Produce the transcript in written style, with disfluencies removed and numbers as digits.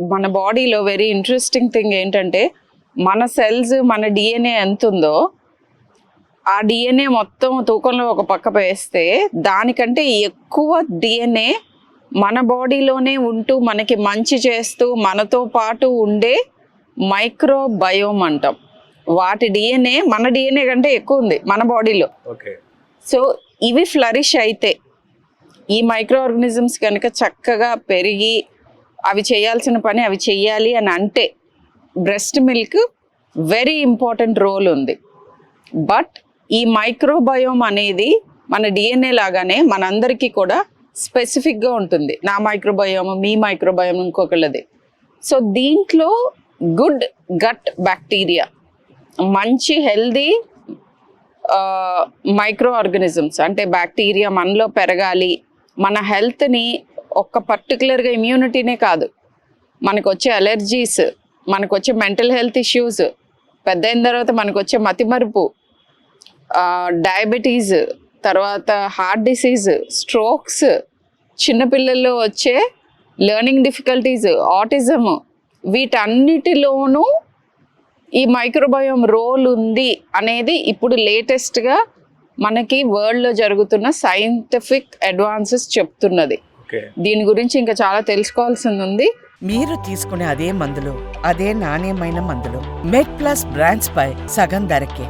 మన బాడీలో very interesting thing ఏంటంటే మన సెల్స్ మన డిఎన్ఏ ఎంత ఉందో ఆ డిఎన్ఏ మొత్తం తూకంలో ఒక పక్క వేస్తే దానికంటే ఎక్కువ డిఎన్ఏ మన బాడీలోనే ఉంటూ మనకి మంచి చేస్తూ మనతో పాటు ఉండే మైక్రోబయోమ్ అంటాం. వాటి డిఎన్ఏ మన డిఎన్ఏ కంటే ఎక్కువ ఉంది మన బాడీలో. సో ఇవి ఫ్లరిష్ అయితే ఈ మైక్రో ఆర్గానిజమ్స్ కనుక చక్కగా పెరిగి అవి చేయాల్సిన పని అవి చెయ్యాలి అని అంటే breast milk very important role ఉంది. బట్ ఈ మైక్రోబయోమ్ అనేది మన డిఎన్ఏ లాగానే మనందరికీ కూడా స్పెసిఫిక్గా ఉంటుంది. నా మైక్రోబయోమ్, మీ మైక్రోబయోమ్ ఇంకొకళ్ళది. సో దీంట్లో గుడ్ గట్ బ్యాక్టీరియా, మంచి హెల్దీ మైక్రో ఆర్గానిజమ్స్ అంటే బ్యాక్టీరియా మనలో పెరగాలి, మన హెల్త్ని ఒక్క పర్టికులర్గా ఇమ్యూనిటీనే కాదు, మనకు వచ్చే అలర్జీస్, మనకు వచ్చే మెంటల్ హెల్త్ ఇష్యూస్, పెద్ద అయిన తర్వాత మనకు వచ్చే మతిమరుపు, డయాబెటీస్, తర్వాత హార్ట్ డిసీజ్, స్ట్రోక్స్, చిన్నపిల్లల్లో వచ్చే లెర్నింగ్ డిఫికల్టీస్, ఆటిజం, వీటన్నిటిలోనూ ఈ మైక్రోబయోమ్ రోల్ ఉంది అనేది ఇప్పుడు లేటెస్ట్గా మనకి వరల్డ్లో జరుగుతున్న సైంటిఫిక్ అడ్వాన్సెస్ చెప్తున్నది. దీని గురించి ఇంకా చాలా తెలుసుకోవాల్సింది ఉంది. మీరు తీసుకునే అదే మందులు, అదే నాణ్యమైన మందులు మెడ్ ప్లస్ బ్రాండ్స్ పై సగం ధరకే.